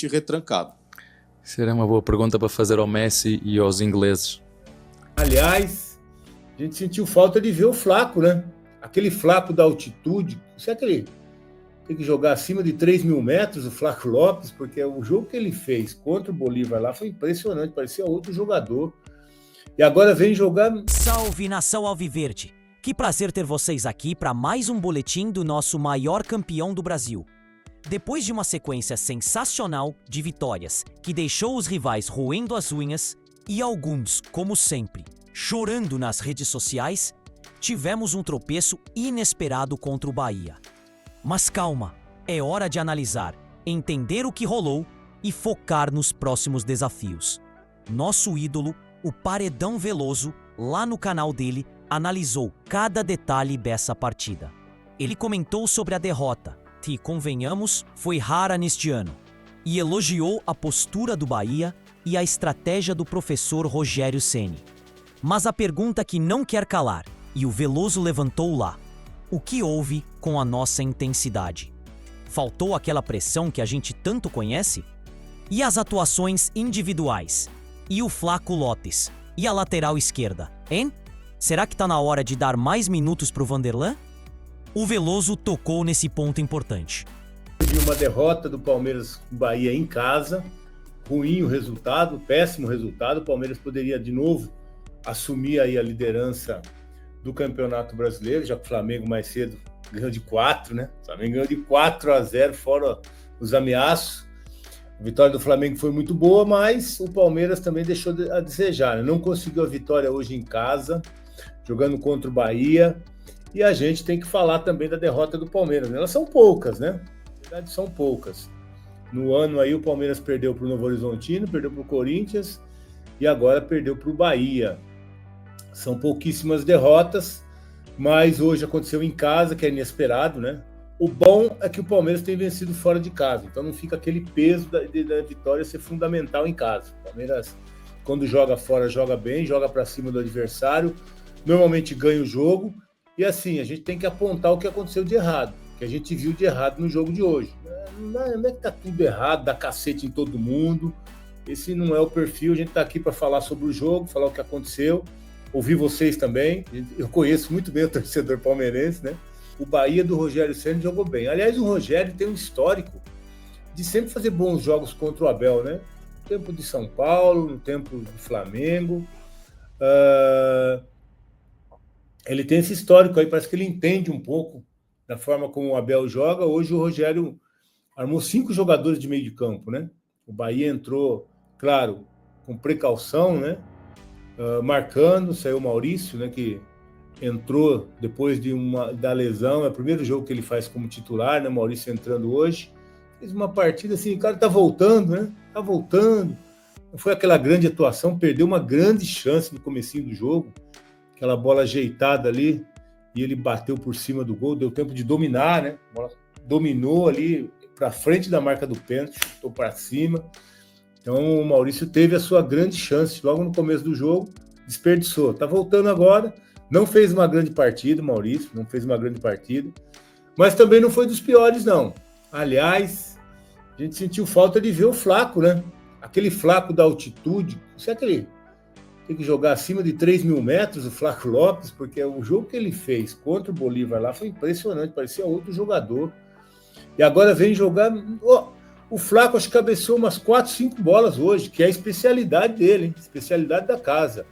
retrancado. Será uma boa pergunta para fazer ao Messi e aos ingleses. Aliás, a gente sentiu falta de ver o Flaco, né? Aquele Flaco da altitude. Será que ele tem que jogar acima de 3.000 metros, o Flaco Lopes? Porque o jogo que ele fez contra o Bolívar lá foi impressionante, parecia outro jogador. E agora vem jogar... Salve, nação alviverde! Que prazer ter vocês aqui para mais um boletim do nosso maior campeão do Brasil. Depois de uma sequência sensacional de vitórias que deixou os rivais roendo as unhas e alguns, como sempre, chorando nas redes sociais, tivemos um tropeço inesperado contra o Bahia. Mas calma, é hora de analisar, entender o que rolou e focar nos próximos desafios. Nosso ídolo, o Paredão Veloso, lá no canal dele, analisou cada detalhe dessa partida. Ele comentou sobre a derrota, que, convenhamos, foi rara neste ano, e elogiou a postura do Bahia e a estratégia do professor Rogério Ceni. Mas a pergunta que não quer calar, e o Veloso levantou lá: o que houve com a nossa intensidade? Faltou aquela pressão que a gente tanto conhece? E as atuações individuais? E o Flaco Lopes? E a lateral esquerda, hein? Será que tá na hora de dar mais minutos pro Vanderlan? O Veloso tocou nesse ponto importante. De uma derrota do Palmeiras com Bahia em casa, ruim o resultado, péssimo resultado. O Palmeiras poderia de novo assumir aí a liderança do Campeonato Brasileiro, já que o Flamengo mais cedo ganhou de 4, né? O Flamengo ganhou de 4-0, fora os ameaços. A vitória do Flamengo foi muito boa, mas o Palmeiras também deixou a desejar, né? Não conseguiu a vitória hoje em casa, jogando contra o Bahia. E a gente tem que falar também da derrota do Palmeiras, né? Elas são poucas, né? Na verdade, são poucas. No ano aí, o Palmeiras perdeu para o Novo Horizontino, perdeu para o Corinthians e agora perdeu para o Bahia. São pouquíssimas derrotas, mas hoje aconteceu em casa, que é inesperado, né? O bom é que o Palmeiras tem vencido fora de casa, então não fica aquele peso da vitória ser fundamental em casa. O Palmeiras, quando joga fora, joga bem, joga para cima do adversário, normalmente ganha o jogo, e assim, a gente tem que apontar o que aconteceu de errado, que a gente viu de errado no jogo de hoje. Não é que tá tudo errado, dá cacete em todo mundo, esse não é o perfil, a gente tá aqui para falar sobre o jogo, falar o que aconteceu, ouvir vocês também. Eu conheço muito bem o torcedor palmeirense, né? O Bahia do Rogério Ceni jogou bem. Aliás, o Rogério tem um histórico de sempre fazer bons jogos contra o Abel, né? No tempo de São Paulo, no tempo do Flamengo. Ele tem esse histórico aí, parece que ele entende um pouco da forma como o Abel joga. Hoje o Rogério armou 5 jogadores de meio de campo, né? O Bahia entrou, claro, com precaução, né? Marcando, saiu o Maurício, né? Que entrou depois da lesão, é o primeiro jogo que ele faz como titular, né? Maurício entrando hoje. Fez uma partida assim, o cara tá voltando, né? Tá voltando. Não foi aquela grande atuação, perdeu uma grande chance no comecinho do jogo. Aquela bola ajeitada ali, e ele bateu por cima do gol, deu tempo de dominar, né? A bola dominou ali para frente da marca do pênalti, chutou para cima. Então o Maurício teve a sua grande chance logo no começo do jogo, desperdiçou. Tá voltando agora, não fez uma grande partida, Maurício, não fez uma grande partida, mas também não foi dos piores, não. Aliás, a gente sentiu falta de ver o Flaco, né? Aquele Flaco da altitude, será que ele tem que jogar acima de 3.000 metros, o Flaco Lopes? Porque o jogo que ele fez contra o Bolívar lá foi impressionante, parecia outro jogador. E agora vem jogar... o Flaco acho que cabeceou umas 4, 5 bolas hoje, que é a especialidade dele, hein? Especialidade da casa.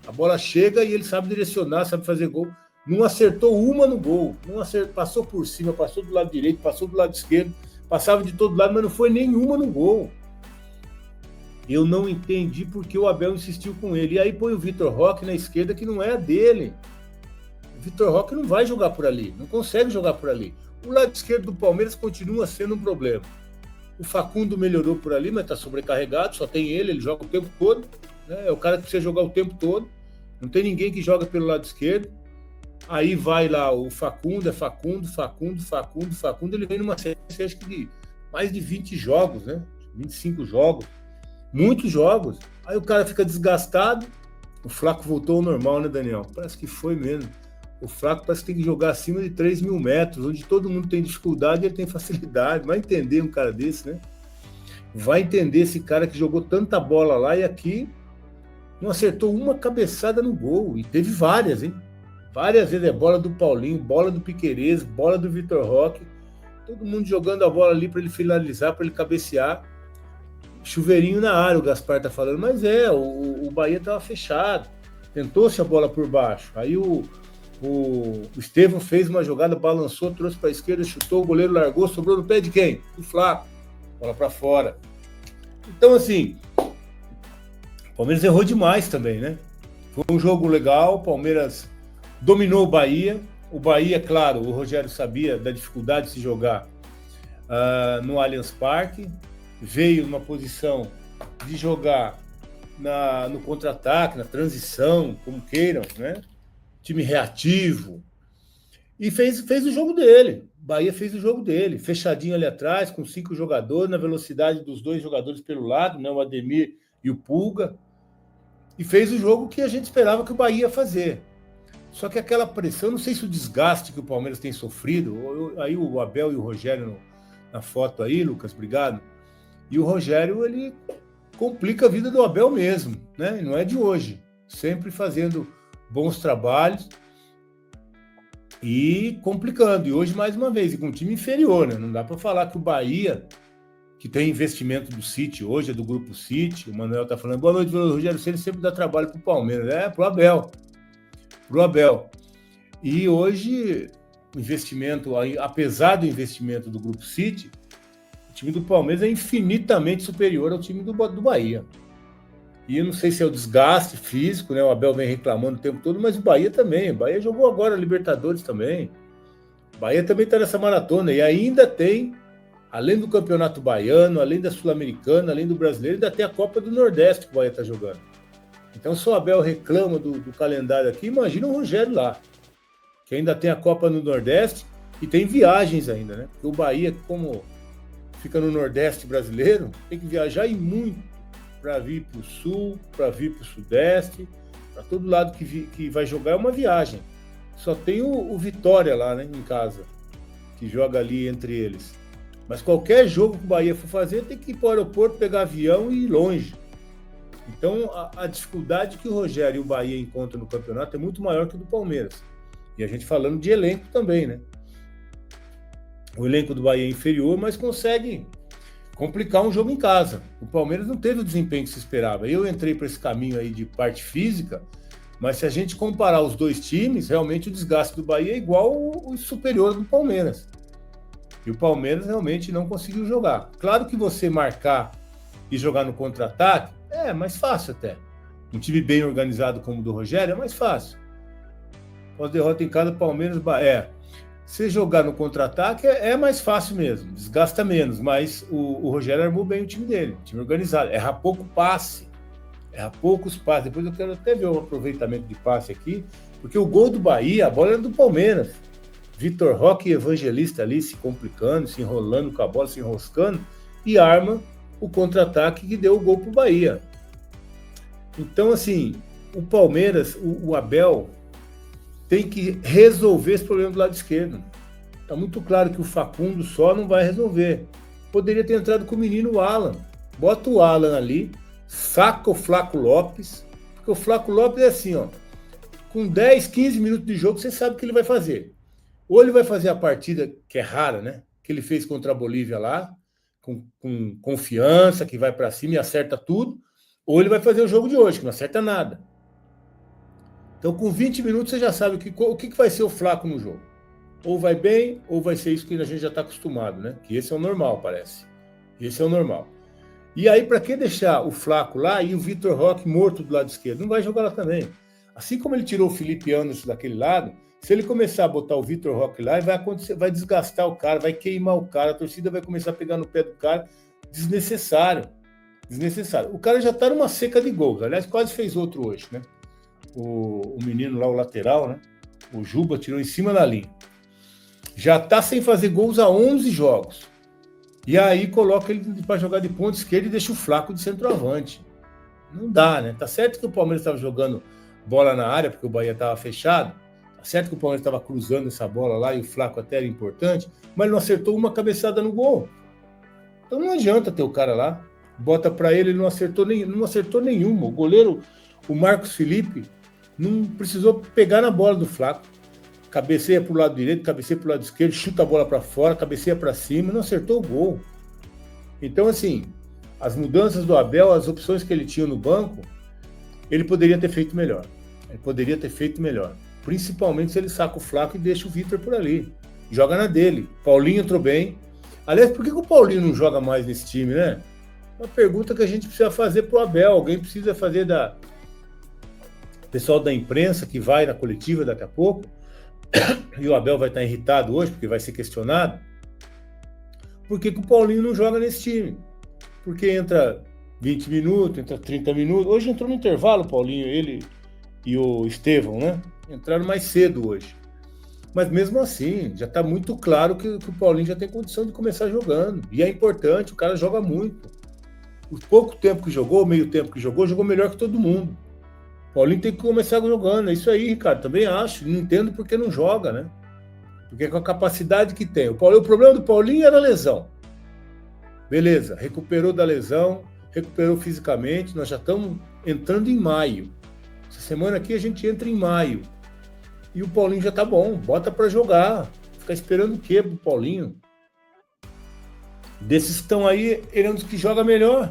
A bola chega e ele sabe direcionar, sabe fazer gol. Não acertou uma no gol, passou por cima, passou do lado direito, passou do lado esquerdo, passava de todo lado, mas não foi nenhuma no gol. Eu não entendi porque o Abel insistiu com ele. E aí põe o Vitor Roque na esquerda, que não é a dele. O Vitor Roque não vai jogar por ali, não consegue jogar por ali. O lado esquerdo do Palmeiras continua sendo um problema. O Facundo melhorou por ali, mas está sobrecarregado, só tem ele joga o tempo todo, né? É o cara que precisa jogar o tempo todo. Não tem ninguém que joga pelo lado esquerdo. Aí vai lá o Facundo, ele vem numa sequência, acho que de mais de 20 jogos, né? 25 jogos. Muitos jogos. Aí o cara fica desgastado. O Flaco voltou ao normal, né, Daniel? Parece que foi mesmo. O Flaco parece que tem que jogar acima de 3.000 metros, onde todo mundo tem dificuldade e ele tem facilidade. Vai entender um cara desse, né? vai entender esse cara que jogou tanta bola lá e aqui não acertou uma cabeçada no gol. E teve várias, hein? Várias vezes é bola do Paulinho, bola do Piquerez, bola do Vitor Roque. Todo mundo jogando a bola ali para ele finalizar, para ele cabecear. Chuveirinho na área, o Gaspar tá falando. Mas o Bahia tava fechado. Tentou-se a bola por baixo. Aí o Estevão fez uma jogada, balançou, trouxe para a esquerda, chutou, o goleiro largou, sobrou no pé de quem? Do Flaco. Bola para fora. Então, assim, o Palmeiras errou demais também, né? Foi um jogo legal, o Palmeiras dominou o Bahia. O Bahia, claro, o Rogério sabia da dificuldade de se jogar no Allianz Parque. Veio numa posição de jogar no contra-ataque, na transição, como queiram, né? Time reativo. E fez o jogo dele. Bahia fez o jogo dele, fechadinho ali atrás, com 5 jogadores, na velocidade dos 2 jogadores pelo lado, né? O Ademir e o Pulga. E fez o jogo que a gente esperava que o Bahia ia fazer. Só que aquela pressão, não sei se o desgaste que o Palmeiras tem sofrido, aí o Abel e o Rogério na foto aí, Lucas, obrigado. E o Rogério, ele complica a vida do Abel mesmo, né? E não é de hoje. Sempre fazendo bons trabalhos e complicando. E hoje, mais uma vez, e com um time inferior, né? Não dá para falar que o Bahia, que tem investimento do City, hoje é do Grupo City, o Manuel tá falando, boa noite, o Rogério Ceni sempre dá trabalho pro Palmeiras. Pro Abel. E hoje, o investimento, apesar do investimento do Grupo City, o time do Palmeiras é infinitamente superior ao time do Bahia. E eu não sei se é o desgaste físico, né? O Abel vem reclamando o tempo todo, mas o Bahia também. O Bahia jogou agora a Libertadores também. O Bahia também está nessa maratona. E ainda tem, além do Campeonato Baiano, além da Sul-Americana, além do Brasileiro, ainda tem a Copa do Nordeste que o Bahia está jogando. Então, se o Abel reclama do calendário aqui, imagina o Rogério lá, que ainda tem a Copa no Nordeste e tem viagens ainda, né? Porque o Bahia, como fica no Nordeste brasileiro, tem que viajar e muito para vir para o Sul, para vir para o Sudeste, para todo lado que vai jogar é uma viagem. Só tem o Vitória lá, né, em casa, que joga ali entre eles. Mas qualquer jogo que o Bahia for fazer, tem que ir para o aeroporto, pegar avião e ir longe. Então, a dificuldade que o Rogério e o Bahia encontram no campeonato é muito maior que o do Palmeiras. E a gente falando de elenco também, né? O elenco do Bahia é inferior, mas consegue complicar um jogo em casa. O Palmeiras não teve o desempenho que se esperava. Eu entrei para esse caminho aí de parte física, mas se a gente comparar os dois times, realmente o desgaste do Bahia é igual o superior do Palmeiras. E o Palmeiras realmente não conseguiu jogar. Claro que você marcar e jogar no contra-ataque é mais fácil até. Um time bem organizado como o do Rogério é mais fácil. Pós-derrota em casa, Palmeiras, Bahia. Se jogar no contra-ataque é mais fácil mesmo, desgasta menos, mas o Rogério armou bem o time dele, time organizado, erra pouco passe, erra poucos passes. Depois eu quero até ver o aproveitamento de passe aqui, porque o gol do Bahia, a bola era do Palmeiras. Vitor Roque e Evangelista ali se complicando, se enrolando com a bola, se enroscando, e arma o contra-ataque que deu o gol pro Bahia. Então, assim, o Palmeiras, o Abel, tem que resolver esse problema do lado esquerdo. Está muito claro que o Facundo só não vai resolver. Poderia ter entrado com o menino Alan. Bota o Alan ali, saca o Flaco Lopes, porque o Flaco Lopes é assim, ó, com 10, 15 minutos de jogo, você sabe o que ele vai fazer. Ou ele vai fazer a partida, que é rara, né? Que ele fez contra a Bolívia lá, com confiança, que vai para cima e acerta tudo, ou ele vai fazer o jogo de hoje, que não acerta nada. Então, com 20 minutos, você já sabe o que vai ser o Flaco no jogo. Ou vai bem, ou vai ser isso que a gente já está acostumado, né? Que esse é o normal, parece. Esse é o normal. E aí, para que deixar o Flaco lá e o Vitor Roque morto do lado esquerdo? Não vai jogar lá também. Assim como ele tirou o Felipe Anderson daquele lado, se ele começar a botar o Vitor Roque lá, vai desgastar o cara, vai queimar o cara, a torcida vai começar a pegar no pé do cara. Desnecessário. O cara já está numa seca de gols. Aliás, quase fez outro hoje, né? O menino lá, o lateral, né? O Juba tirou em cima da linha. Já está sem fazer gols há 11 jogos. E aí coloca ele para jogar de ponta esquerda e deixa o Flaco de centroavante. Não dá, né? Tá certo que o Palmeiras estava jogando bola na área, porque o Bahia estava fechado. Tá certo que o Palmeiras estava cruzando essa bola lá e o Flaco até era importante, mas ele não acertou uma cabeçada no gol. Então não adianta ter o cara lá. bota para ele não acertou nenhuma. O goleiro, o Marcos Felipe, não precisou pegar na bola do Flaco. Cabeceia para o lado direito, cabeceia para o lado esquerdo, chuta a bola para fora, cabeceia para cima, não acertou o gol. Então, assim, as mudanças do Abel, as opções que ele tinha no banco, ele poderia ter feito melhor. Principalmente se ele saca o Flaco e deixa o Vitor por ali. Joga na dele. Paulinho entrou bem. Aliás, por que o Paulinho não joga mais nesse time, né? Uma pergunta que a gente precisa fazer pro Abel. Alguém precisa fazer pessoal da imprensa que vai na coletiva daqui a pouco. E o Abel vai estar irritado hoje, porque vai ser questionado. Por que o Paulinho não joga nesse time? Porque entra 20 minutos, entra 30 minutos. Hoje entrou no intervalo o Paulinho, ele e o Estevão, né? Entraram mais cedo hoje. Mas mesmo assim, já está muito claro que o Paulinho já tem condição de começar jogando. E é importante, o cara joga muito. O pouco tempo que jogou, o meio tempo que jogou melhor que todo mundo. O Paulinho tem que começar jogando. É isso aí, Ricardo. Também acho. Não entendo por que não joga, né? Porque com a capacidade que tem. O problema do Paulinho era a lesão. Beleza, recuperou da lesão, recuperou fisicamente. Nós já estamos entrando em maio. Essa semana aqui a gente entra em maio. E o Paulinho já tá bom, bota para jogar. Ficar esperando o quê pro Paulinho? Desses que estão aí, ele é um dos que joga melhor.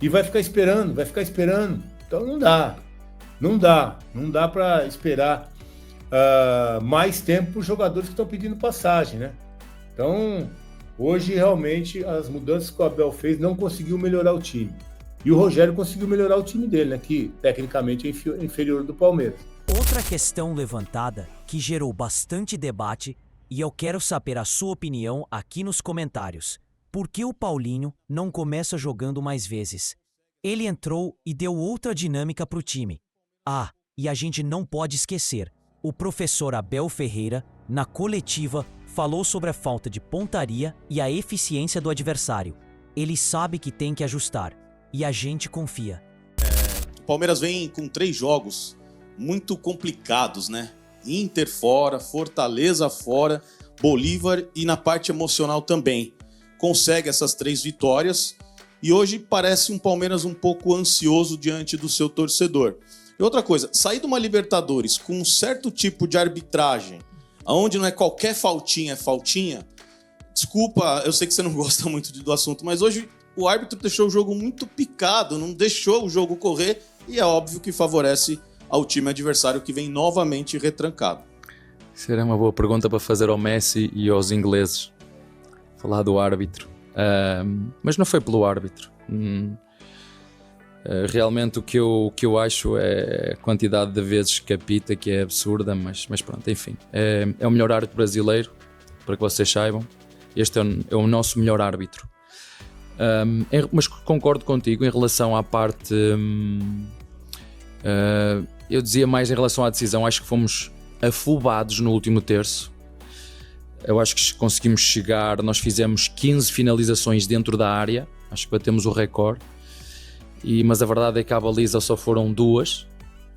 E vai ficar esperando. Então não dá para esperar mais tempo para os jogadores que estão pedindo passagem, né? Então, hoje realmente as mudanças que o Abel fez não conseguiu melhorar o time. E o Rogério conseguiu melhorar o time dele, né? Que tecnicamente é inferior do Palmeiras. Outra questão levantada que gerou bastante debate e eu quero saber a sua opinião aqui nos comentários. Por que o Paulinho não começa jogando mais vezes? Ele entrou e deu outra dinâmica para o time. E a gente não pode esquecer, o professor Abel Ferreira, na coletiva, falou sobre a falta de pontaria e a eficiência do adversário. Ele sabe que tem que ajustar e a gente confia. O Palmeiras vem com 3 jogos muito complicados, né? Inter fora, Fortaleza fora, Bolívar e na parte emocional também. Consegue essas 3 vitórias e hoje parece um Palmeiras um pouco ansioso diante do seu torcedor. E outra coisa, sair de uma Libertadores com um certo tipo de arbitragem, onde não é qualquer faltinha, desculpa, eu sei que você não gosta muito do assunto, mas hoje o árbitro deixou o jogo muito picado, não deixou o jogo correr e é óbvio que favorece ao time adversário que vem novamente retrancado. Será uma boa pergunta para fazer ao Messi e aos ingleses. Falar do árbitro. Mas não foi pelo árbitro. Realmente o que eu acho é a quantidade de vezes que apita, que é absurda, mas pronto, enfim. É o melhor árbitro brasileiro, para que vocês saibam. Este é o nosso melhor árbitro. Mas concordo contigo em relação à parte... eu dizia mais em relação à decisão, acho que fomos afobados no último terço. Eu acho que conseguimos chegar, nós fizemos 15 finalizações dentro da área, acho que batemos o recorde, mas a verdade é que à baliza só foram 2,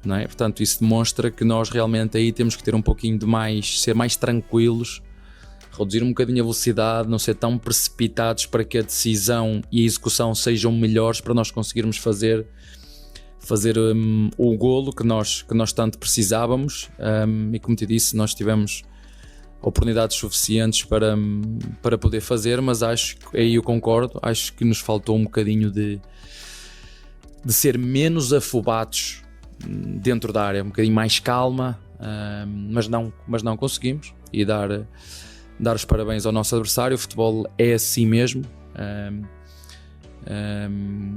não é? Portanto isso demonstra que nós realmente aí temos que ter um pouquinho de mais, ser mais tranquilos, reduzir um bocadinho a velocidade, não ser tão precipitados para que a decisão e a execução sejam melhores para nós conseguirmos fazer o golo que nós tanto precisávamos, e como te disse, nós tivemos oportunidades suficientes para poder fazer, mas acho que aí eu concordo, acho que nos faltou um bocadinho de ser menos afobados dentro da área, um bocadinho mais calma, mas não conseguimos, e dar os parabéns ao nosso adversário. O futebol é assim mesmo,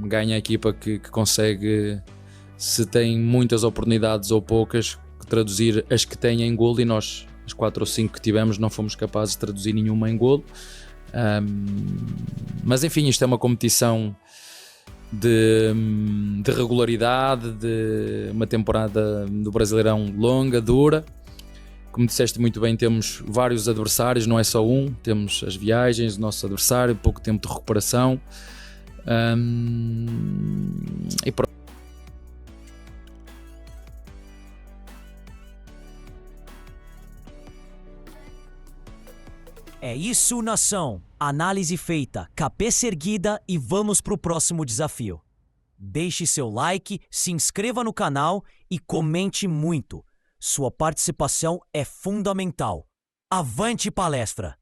ganha a equipa que consegue, se tem muitas oportunidades ou poucas, traduzir as que têm em golo, e nós, as 4 ou 5 que tivemos, não fomos capazes de traduzir nenhuma em golo. Mas enfim, isto é uma competição de regularidade, de uma temporada do Brasileirão longa, dura. Como disseste muito bem, temos vários adversários, não é só um, temos as viagens, o nosso adversário, pouco tempo de recuperação, e pronto. É isso, nação! Análise feita, cabeça erguida e vamos pro próximo desafio. Deixe seu like, se inscreva no canal e comente muito. Sua participação é fundamental. Avante palestra!